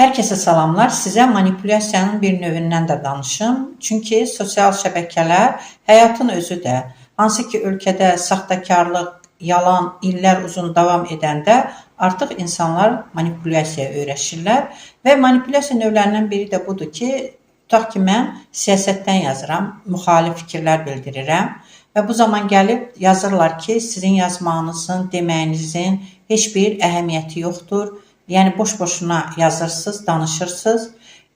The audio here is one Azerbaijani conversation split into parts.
Herkese salamlar. Sizə manipulyasiyanın bir növündən də danışım. Çünki sosial şəbəkələr həyatın özü də, hansı ki ölkədə saxtakarlıq, yalan illər uzun davam edəndə artıq insanlar manipulyasiyaya öyrəşirlər və manipulyasiya növlərindən biri də budur ki, tutaq ki mən siyasətdən yazıram, müxalif fikirlər bildirirəm və bu zaman gəlib yazırlar ki, sizin yazmağınızın, deməyinizin heç bir əhəmiyyəti yoxdur. Yəni boş-boşuna yazırsınız, danışırsınız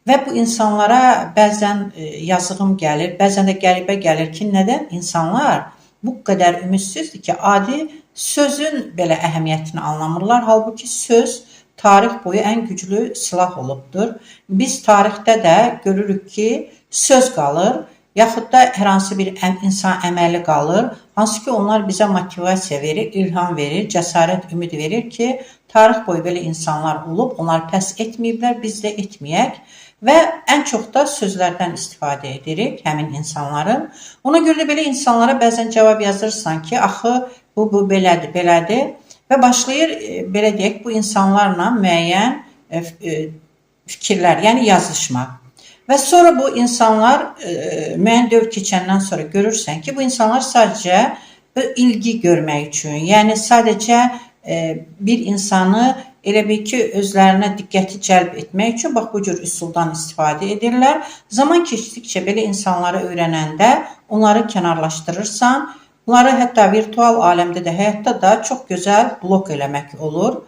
və bu insanlara bəzən yazığım gəlir, bəzən də qəribə gəlir ki, nədən insanlar bu qədər ümidsizdir ki, adi sözün belə əhəmiyyətini anlamırlar. Halbuki söz tarix boyu ən güclü silah olubdur. Biz tarixdə də görürük ki, söz qalır, yaxud da hər hansı bir insan əməli qalır, hansı ki onlar bizə motivasiya verir, ilham verir, cəsarət, ümid verir ki, tarix boyu belə insanlar olub, onlar pəs etməyiblər, biz də etməyək və ən çox da sözlərdən istifadə edirik həmin insanların. Ona görə də belə insanlara bəzən cavab yazırsan ki, axı bu belədir, belədir və başlayır, belə deyək, bu insanlarla müəyyən fikirlər, yəni yazışmaq. Və sonra bu insanlar müəyyən dövr keçəndən sonra görürsən ki, bu insanlar sadəcə ilgi görmək üçün, yəni sadəcə bir insanı elə bil ki, özlərinə diqqəti cəlb etmək üçün bax bu cür üsuldan istifadə edirlər. Zaman keçdikcə belə insanları öyrənəndə onları kənarlaşdırırsan, onları hətta virtual aləmdə də, həyatda da çox gözəl blok eləmək olur.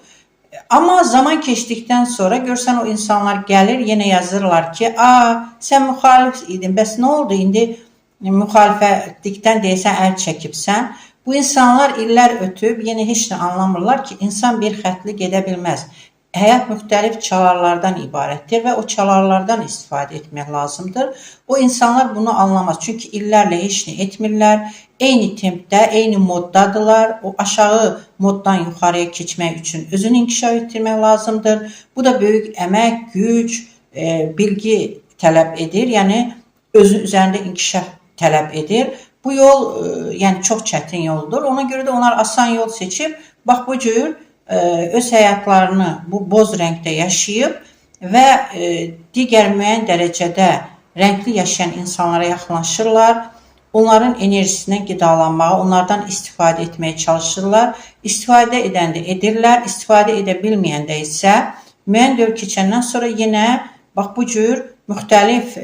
Amma zaman keçdikdən sonra görsən o insanlar gəlir, yenə yazırlar ki, sən müxalif idin, bəs nə oldu, indi müxalifətlikdən deyəsən əl çəkibsən. Bu insanlar illər ötüb, yenə heç nə anlamırlar ki, insan bir xətli gedə bilməz. Həyat müxtəlif çalarlardan ibarətdir və o çalarlardan istifadə etmək lazımdır. O insanlar bunu anlamaz. Çünki illərlə heç nə etmirlər, eyni tempdə, eyni moddadılar. O aşağı moddan yuxarıya keçmək üçün özünü inkişaf etdirmək lazımdır. Bu da böyük əmək, güc, bilgi tələb edir. Yəni, özü üzərində inkişaf tələb edir. Bu yol yəni çox çətin yoldur. Ona görə də onlar asan yol seçib, bax bu cür öz həyatlarını bu boz rəngdə yaşayıb və digər müəyyən dərəcədə rəngli yaşayan insanlara yaxınlaşırlar. Onların enerjisindən qidalanmağa, onlardan istifadə etməyə çalışırlar. İstifadə edəndə edirlər, istifadə edə bilməyəndə isə müəyyən dövr keçəndən sonra yenə bax bu cür müxtəlif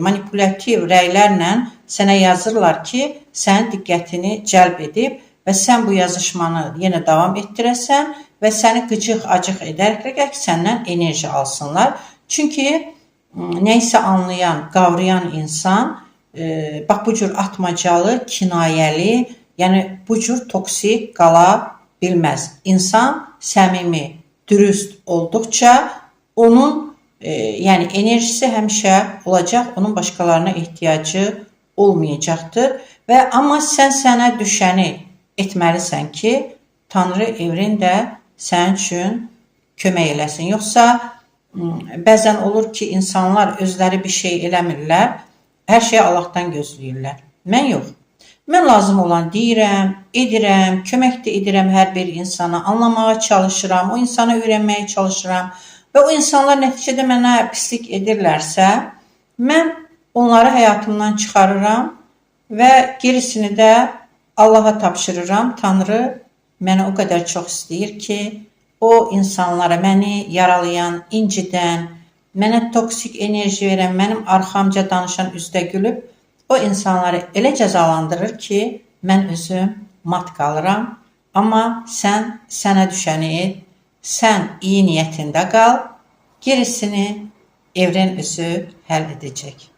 manipulativ rəylərlə sənə yazırlar ki, sənin diqqətini cəlb edib və sən bu yazışmanı yenə davam etdirəsən və səni qıcıq-acıq edərək səndən enerji alsınlar. Çünki nə isə anlayan, qavrayan insan bax bu cür atmacalı, kinayəli, yəni bu cür toksik qala bilməz. İnsan səmimi, dürüst olduqca onun yəni enerjisi həmişə olacaq, onun başqalarına ehtiyacı olmayacaqdır və amma sən sənə düşəni etməlisən ki, Tanrı evrin də sənin üçün kömək eləsin. Yoxsa bəzən olur ki, insanlar özləri bir şey eləmirlər, hər şeyi Allahdan gözləyirlər. Mən yox. Mən lazım olan deyirəm, edirəm, kömək də edirəm hər bir insana, anlamağa çalışıram, o insana öyrənməyə çalışıram. Və o insanlar nəticədə mənə pislik edirlərsə, mən onları həyatımdan çıxarıram və gerisini də Allaha tapşırıram. Tanrı mənə o qədər çox istəyir ki, o insanlara məni yaralayan, incidən, mənə toksik enerji verən, mənim arxamca danışan üzdə gülüb, o insanları elə cəzalandırır ki, mən özüm mat qalıram. Amma sən sənə düşəni et. Sən iyi niyyətində qal, gerisini evren özü həll edəcək.